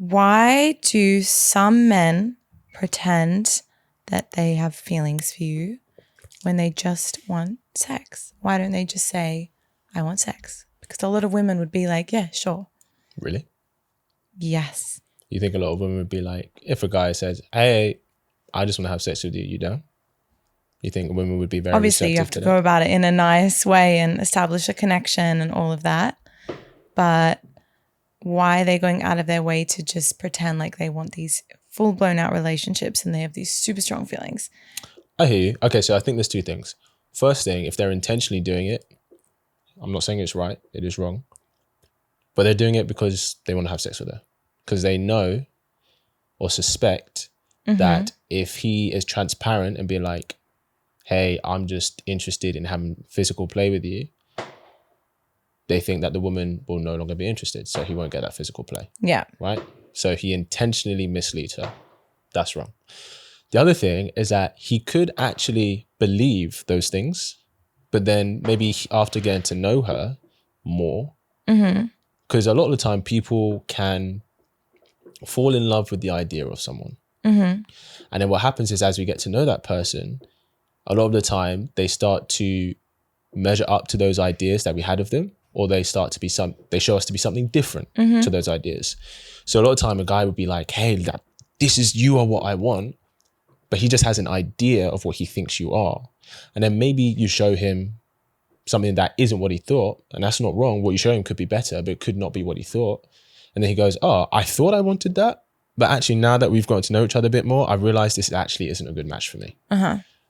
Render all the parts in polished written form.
Why do some men pretend that they have feelings for you when they just want sex? Why don't they just say, I want sex? Because a lot of women would be like, yeah, sure. Really? Yes. You think a lot of women would be like, if a guy says, hey, I just want to have sex with you, you down? You think women would be very Obviously, you have to go about it in a nice way and establish a connection and all of that. But why are they going out of their way to just pretend like they want these full blown out relationships and they have these super strong feelings? I hear you. Okay, so I think there's two things. First thing, if they're intentionally doing it, I'm not saying it's right, it is wrong. But they're doing it because they want to have sex with her. Because they know or suspect that if he is transparent and be like, hey, I'm just interested in having physical play with you, they think that the woman will no longer be interested. So he won't get that physical play. Yeah. Right? So he intentionally misleads her. That's wrong. The other thing is that he could actually believe those things, but then maybe after getting to know her more, because a lot of the time people can fall in love with the idea of someone. And then what happens is as we get to know that person, a lot of the time they start to measure up to those ideas that we had of them, or they start to be they show us to be something different to those ideas. So a lot of time a guy would be like, hey, you are what I want, but he just has an idea of what he thinks you are. And then maybe you show him something that isn't what he thought, and that's not wrong. What you show him could be better, but it could not be what he thought. And then he goes, oh, I thought I wanted that, but actually now that we've gotten to know each other a bit more, I realized this actually isn't a good match for me.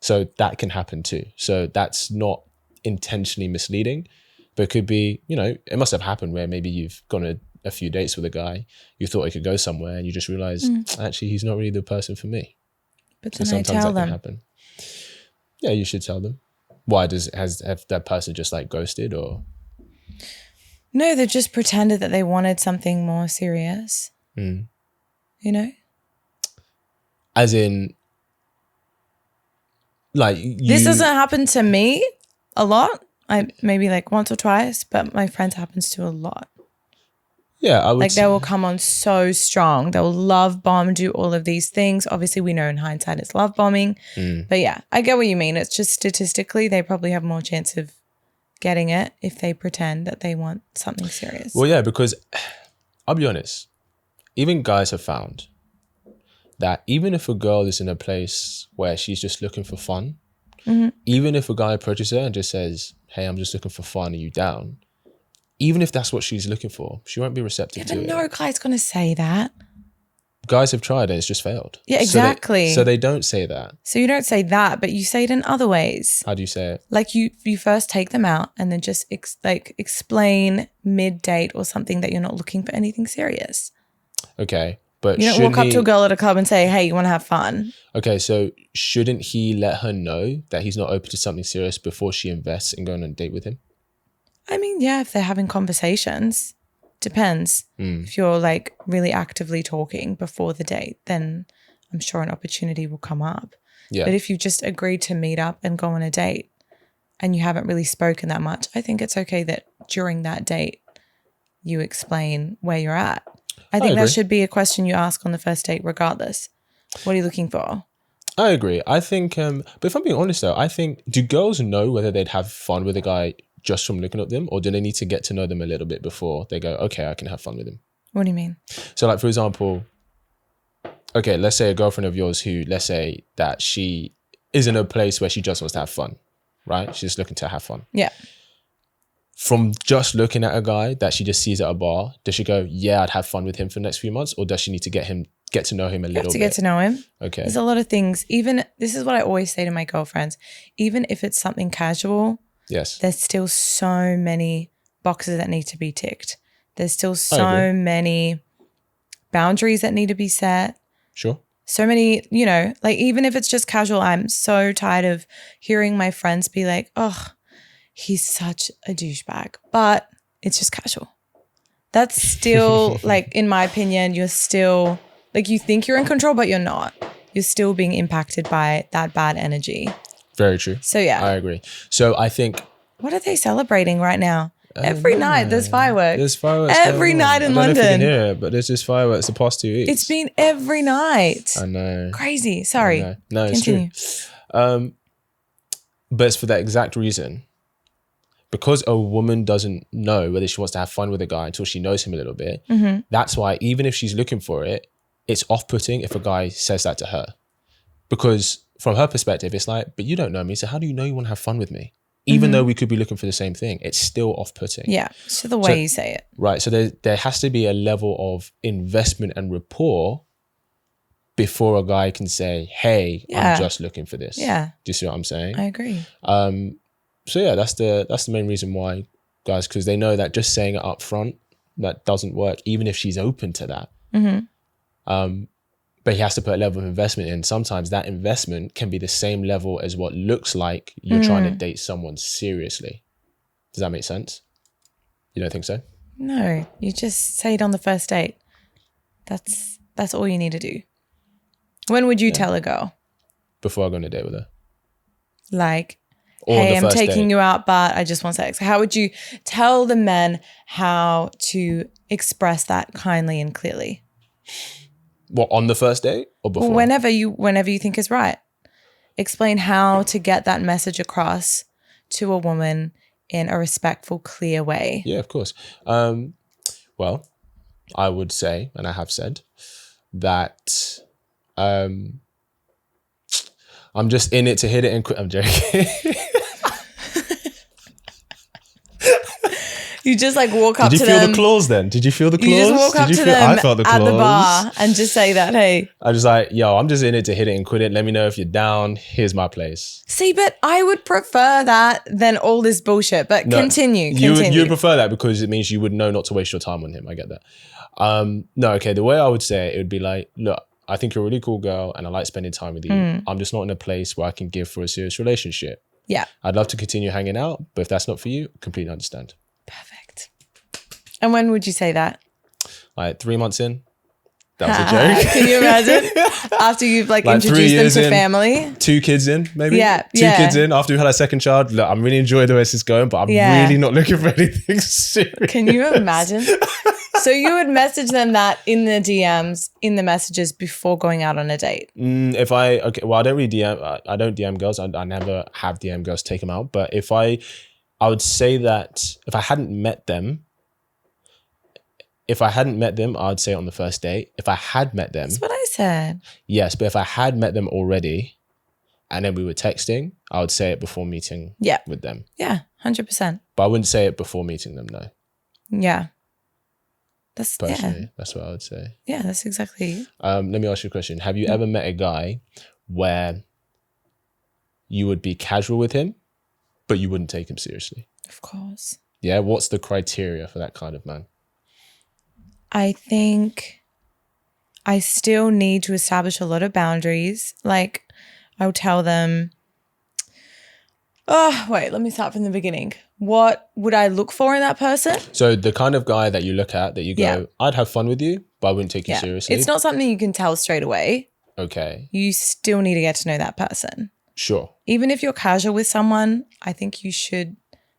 So that can happen too. So that's not intentionally misleading, but it could be, it must have happened where maybe you've gone a few dates with a guy, you thought it could go somewhere, and you just realized actually he's not really the person for me. But then I tell them. Can happen. Yeah, you should tell them. Why have that person just like ghosted or? No, they just pretended that they wanted something more serious. As in, like this doesn't happen to me a lot. I maybe like once or twice, but my friends happens to a lot. Yeah, I would like they will come on so strong. They'll love bomb, do all of these things. Obviously, we know in hindsight it's love bombing. But yeah, I get what you mean. It's just statistically, they probably have more chance of getting it if they pretend that they want something serious. Well, yeah, because I'll be honest, even guys have found that even if a girl is in a place where she's just looking for fun, even if a guy approaches her and just says, hey, I'm just looking for fun, are you down? Even if that's what she's looking for, she won't be receptive to it. No guy's going to say that. Guys have tried and it's just failed. Yeah, exactly. So they don't say that. So you don't say that, but you say it in other ways. How do you say it? Like you first take them out and then just explain mid-date or something that you're not looking for anything serious. Okay, but you don't walk up to a girl at a club and say, hey, you want to have fun? Okay, so shouldn't he let her know that he's not open to something serious before she invests in going on a date with him? I mean, yeah, if they're having conversations, depends. If you're like really actively talking before the date, then I'm sure an opportunity will come up. Yeah. But if you just agreed to meet up and go on a date and you haven't really spoken that much, I think it's okay that during that date you explain where you're at. I think that should be a question you ask on the first date regardless. What are you looking for? I agree. I think, but if I'm being honest though, I think, do girls know whether they'd have fun with a guy just from looking at them, or do they need to get to know them a little bit before they go, okay, I can have fun with him? What do you mean? So like, for example, okay, let's say a girlfriend of yours who, let's say that she is in a place where she just wants to have fun, right? She's just looking to have fun. Yeah. From just looking at a guy that she just sees at a bar, does she go, yeah, I'd have fun with him for the next few months? Or does she need to get to know him a little bit? You have to get to know him. Okay. There's a lot of things. Even, this is what I always say to my girlfriends, even if it's something casual, yes, there's still so many boxes that need to be ticked. There's still so many boundaries that need to be set. Sure. So many, like even if it's just casual, I'm so tired of hearing my friends be like, oh, he's such a douchebag, but it's just casual. That's still like, in my opinion, you're still like, you think you're in control, but you're not. You're still being impacted by that bad energy. Very true. So yeah. I agree. So I think. What are they celebrating right now? Every night there's fireworks. There's fireworks every night in London. I don't know if you can hear it, but there's just fireworks the past 2 weeks. It's been every night. I know. Crazy. Sorry. No, continue. It's true. But it's for that exact reason. Because a woman doesn't know whether she wants to have fun with a guy until she knows him a little bit. Mm-hmm. That's why even if she's looking for it, it's off-putting if a guy says that to her. Because from her perspective, it's like, but you don't know me, so how do you know you want to have fun with me? Even though we could be looking for the same thing, it's still off-putting. Yeah, so the way you say it. Right, so there has to be a level of investment and rapport before a guy can say, hey, I'm just looking for this. Yeah. Do you see what I'm saying? I agree. So yeah, that's the main reason why guys, because they know that just saying it up front, that doesn't work, even if she's open to that. Mm-hmm. But he has to put a level of investment in. Sometimes that investment can be the same level as what looks like you're trying to date someone seriously. Does that make sense? You don't think so? No, you just say it on the first date. That's all you need to do. When would you tell a girl? Before I go on a date with her. Like, or hey, I'm taking you out, but I just want sex. How would you tell the men how to express that kindly and clearly? What, on the first date or before? Whenever you think is right. Explain how to get that message across to a woman in a respectful, clear way. Yeah, of course. Well, I would say, and I have said, that I'm just in it to hit it and quit. I'm joking. You just like walk up to them. Did you feel the claws then? Did you feel the claws? You just walk up to them I felt the claws. at the bar and just say that, hey. I was like, yo, I'm just in it to hit it and quit it. Let me know if you're down. Here's my place. See, but I would prefer that than all this bullshit. But no, continue. You would prefer that because it means you would know not to waste your time on him. I get that. No, okay. The way I would say it would be like, look, I think you're a really cool girl and I like spending time with you. I'm just not in a place where I can give for a serious relationship. Yeah. I'd love to continue hanging out, but if that's not for you, completely understand. Perfect. And when would you say that? Like 3 months in. That was a joke. Can you imagine? After you've like introduced them to family. 2 kids in, maybe? Yeah. 2 kids in after we've had our second child. Look, I'm really enjoying the way this is going, but I'm really not looking for anything serious. Can you imagine? So you would message them that in the DMs, in the messages before going out on a date? I don't really DM. I don't DM girls. I never have DM girls take them out. But I would say that if I hadn't met them, I'd say it on the first date. If I had met them. That's what I said. Yes, but if I had met them already and then we were texting, I would say it before meeting with them. Yeah, 100%. But I wouldn't say it before meeting them, no. Yeah. That's what I would say. Yeah, that's exactly. Let me ask you a question. Have you ever met a guy where you would be casual with him, but you wouldn't take him seriously? Of course. Yeah, what's the criteria for that kind of man? I think I still need to establish a lot of boundaries. Like, I'll tell them, let me start from the beginning. What would I look for in that person? So the kind of guy that you look at, that you go, I'd have fun with you, but I wouldn't take you seriously. It's not something you can tell straight away. Okay. You still need to get to know that person. Sure. Even if you're casual with someone, I think you should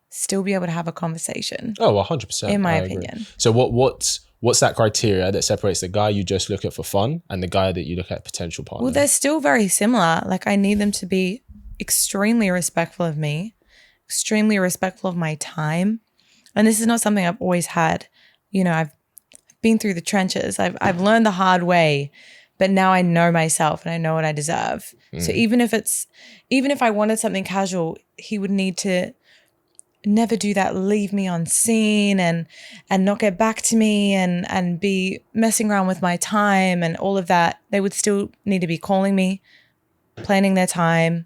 still be able to have a conversation. Oh, 100%. In my opinion. So what's that criteria that separates the guy you just look at for fun and the guy that you look at potential partner? Well, they're still very similar. Like, I need them to be extremely respectful of me, extremely respectful of my time. And this is not something I've always had. You know, I've been through the trenches. I've learned the hard way, but now I know myself and I know what I deserve. So even if I wanted something casual, he would need to never do that, leave me on scene and not get back to me and be messing around with my time and all of that. They would still need to be calling me, planning their time,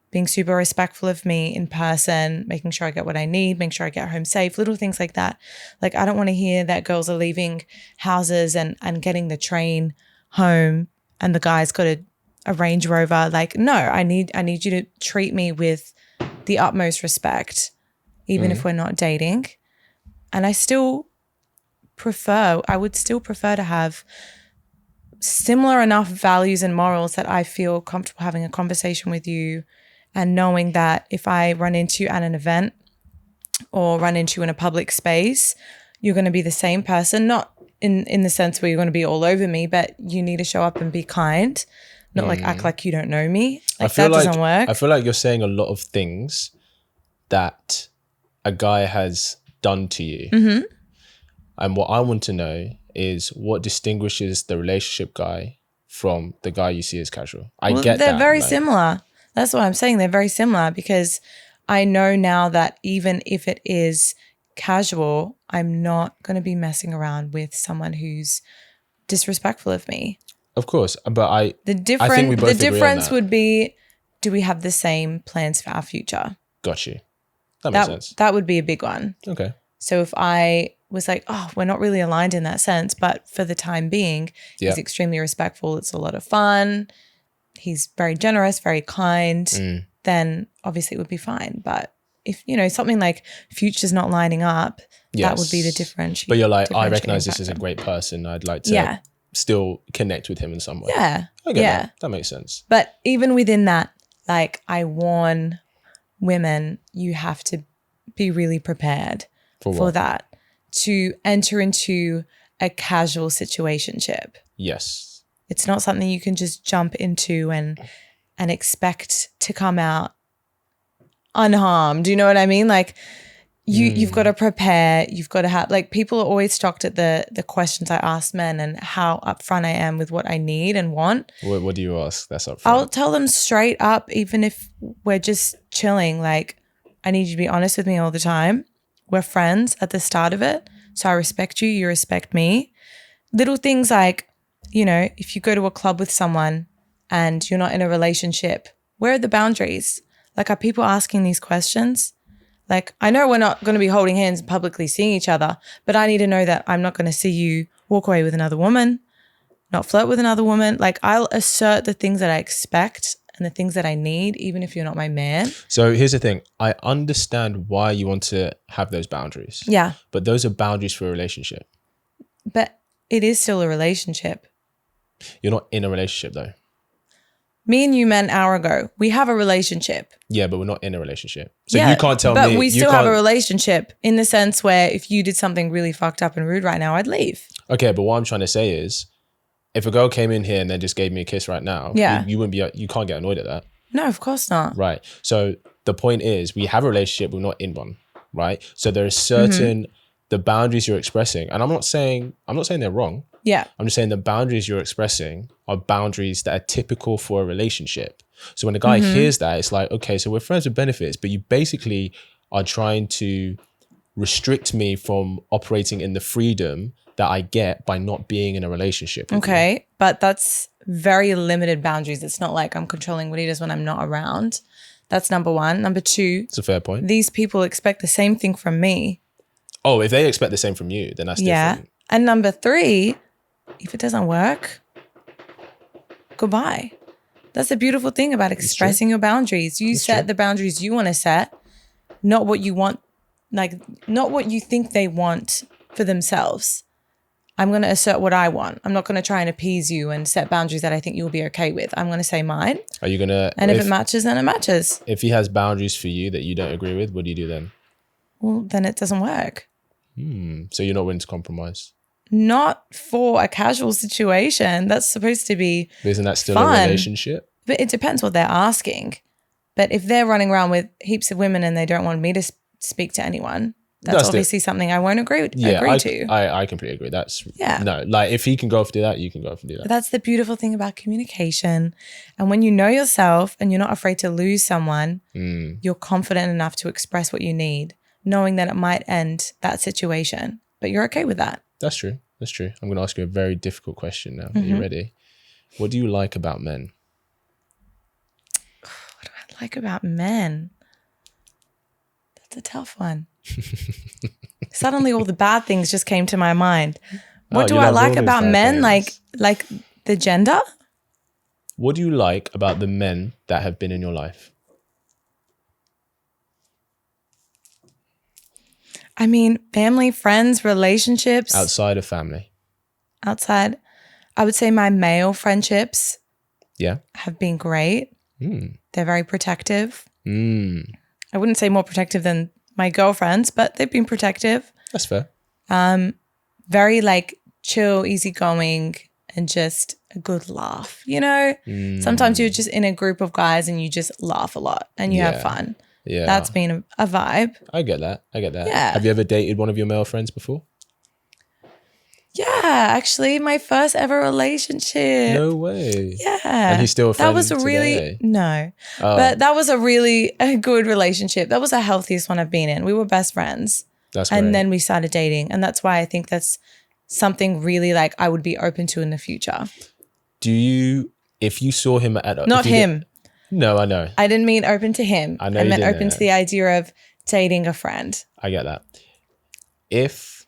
being super respectful of me in person, making sure I get what I need, making sure I get home safe, little things like that. Like, I don't want to hear that girls are leaving houses and getting the train home and the guy's got a Range Rover. Like, no, I need you to treat me with the utmost respect, even if we're not dating. And I would still prefer to have similar enough values and morals that I feel comfortable having a conversation with you and knowing that if I run into you at an event or run into you in a public space, you're going to be the same person, not in the sense where you're going to be all over me, but you need to show up and be kind, not like act like you don't know me. Like that doesn't work. I feel like you're saying a lot of things that a guy has done to you. Mm-hmm. And what I want to know is what distinguishes the relationship guy from the guy you see as casual. They're very similar. That's what I'm saying. They're very similar because I know now that even if it is casual, I'm not going to be messing around with someone who's disrespectful of me. Of course, but I think we both the agree difference on that. would be, do we have the same plans for our future? Got you. That makes sense. That would be a big one. Okay. So if I was like, oh, we're not really aligned in that sense, but for the time being, he's extremely respectful. It's a lot of fun. He's very generous, very kind. Then obviously it would be fine. But if, something like future's not lining up, that would be the differentiation. But you're like, I recognize this as a great person. I'd like to still connect with him in some way. Yeah. I get that. That makes sense. But even within that, like I warn women, you have to be really prepared for that, to enter into a casual situationship. Yes. It's not something you can just jump into and expect to come out unharmed. Do you know what I mean? Like you've got to prepare. You've got to have, like, people are always shocked at the questions I ask men and how upfront I am with what I need and want. What do you ask? That's upfront. I'll tell them straight up, even if we're just chilling, like, I need you to be honest with me all the time. We're friends at the start of it. So I respect you. You respect me. Little things like, if you go to a club with someone and you're not in a relationship, where are the boundaries? Like, are people asking these questions? Like, I know we're not going to be holding hands and publicly seeing each other, but I need to know that I'm not going to see you walk away with another woman, not flirt with another woman. Like, I'll assert the things that I expect and the things that I need, even if you're not my man. So here's the thing. I understand why you want to have those boundaries. Yeah. But those are boundaries for a relationship. But it is still a relationship. You're not in a relationship though. Me and you met an hour ago. We have a relationship. Yeah, but we're not in a relationship. So you can't tell me. But we still have a relationship in the sense where if you did something really fucked up and rude right now, I'd leave. Okay, but what I'm trying to say is, if a girl came in here and then just gave me a kiss right now, you wouldn't be. You can't get annoyed at that. No, of course not. Right. So the point is, we have a relationship. We're not in one. Right. So there are certain the boundaries you're expressing, and I'm not saying they're wrong. Yeah. I'm just saying the boundaries you're expressing are boundaries that are typical for a relationship. So when a guy hears that, it's like, okay, so we're friends with benefits, but you basically are trying to restrict me from operating in the freedom that I get by not being in a relationship. Okay, but that's very limited boundaries. It's not like I'm controlling what he does when I'm not around. That's number one. Number two. It's a fair point. These people expect the same thing from me. Oh, if they expect the same from you, then that's different. And number three, if it doesn't work, goodbye. That's the beautiful thing about expressing your boundaries. You set the boundaries you want to set, not what you want, like not what you think they want for themselves. I'm going to assert what I want. I'm not going to try and appease you and set boundaries that I think you'll be okay with. I'm going to say mine. Are you going to... And if it matches, then it matches. If he has boundaries for you that you don't agree with, what do you do then? Well, then it doesn't work. So you're not willing to compromise? Not for a casual situation. That's supposed to be But isn't that still fun. A relationship? But it depends what they're asking. But if they're running around with heaps of women and they don't want me to speak to anyone, that's obviously something I won't agree to. I completely agree. That's no, like if he can go off and do that, you can go off and do that. But that's the beautiful thing about communication. And when you know yourself and you're not afraid to lose someone, you're confident enough to express what you need, knowing that it might end that situation. But you're okay with that. That's true. That's true. I'm going to ask you a very difficult question now. Are you ready? What do you like about men? What do I like about men? That's a tough one. Suddenly all the bad things just came to my mind. What do I like about men? Like the gender? What do you like about the men that have been in your life? I mean, family, friends, relationships. Outside of family. Outside. I would say my male friendships have been great. They're very protective. I wouldn't say more protective than my girlfriends, but they've been protective. That's fair. Very like chill, easygoing, and just a good laugh. You know, sometimes you're just in a group of guys and you just laugh a lot and you have fun. Yeah, that's been a vibe. I get that. Yeah. Have you ever dated one of your male friends before? Yeah, actually, my first ever relationship. No way. Yeah. And he's still a friend That was a really, today? no. But that was a good relationship. That was the healthiest one I've been in. We were best friends. That's great. And then we started dating. And that's why I think that's something really like I would be open to in the future. If you saw him at... Not him. No, I know. I didn't mean open to him. I know I you meant didn't. open to the idea of dating a friend. I get that. If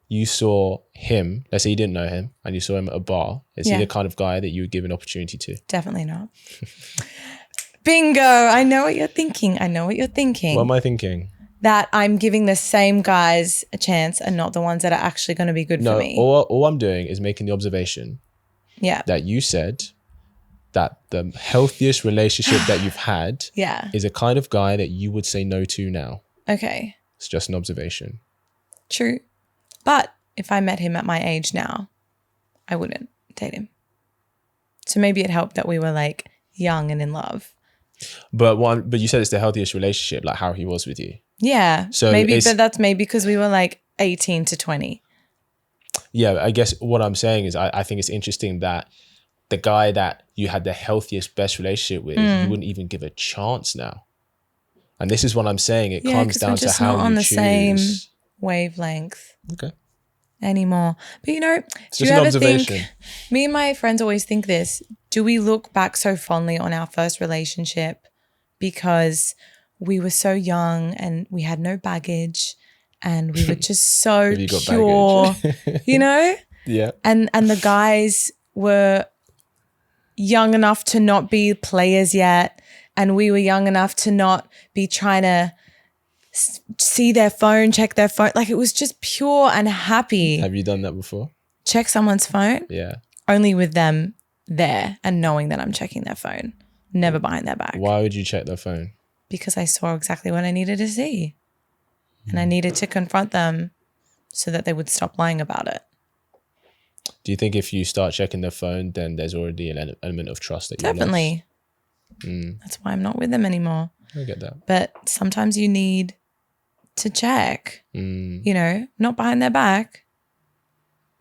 you saw him, let's say you didn't know him, and you saw him at a bar, is he the kind of guy that you would give an opportunity to? Definitely not. Bingo. I know what you're thinking. What am I thinking? That I'm giving the same guys a chance and not the ones that are actually going to be good for me. All I'm doing is making the observation that you said that the healthiest relationship that you've had is a kind of guy that you would say no to now. Okay. It's just an observation. True. But if I met him at my age now, I wouldn't date him. So maybe it helped that we were like young and in love. But you said it's the healthiest relationship, like how he was with you. Yeah. So but that's maybe because we were like 18 to 20. Yeah, I guess what I'm saying is I think it's interesting that the guy that you had the healthiest, best relationship with, you wouldn't even give a chance now. And this is what I'm saying. It comes down to how you choose. On the same wavelength. Okay. Anymore. But you know, it's just an observation. Me and my friends always think this. Do we look back so fondly on our first relationship because we were so young and we had no baggage and we were just so pure, you know? Yeah. And the guys were young enough to not be players yet, and we were young enough to not be trying to see their phone, check their phone. Like it was just pure and happy. Have you done that before? Check someone's phone? Yeah. Only with them there and knowing that I'm checking their phone, never behind their back. Why would you check their phone? Because I saw exactly what I needed to see. And I needed to confront them so that they would stop lying about it. Do you think if you start checking their phone, then there's already an element of trust that you Definitely. That's why I'm not with them anymore. I get that. But sometimes you need to check, you know, not behind their back,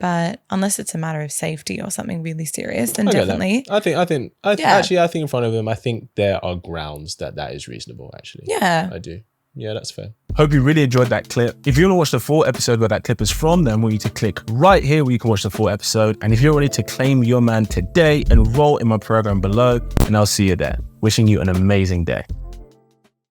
but unless it's a matter of safety or something really serious, then definitely. I think in front of them, I think there are grounds that is reasonable, actually. Yeah. I do. Yeah, that's fair. Hope you really enjoyed that clip. If you want to watch the full episode where that clip is from, then I want you to click right here where you can watch the full episode. And if you're ready to claim your man today, enroll in my program below, and I'll see you there. Wishing you an amazing day.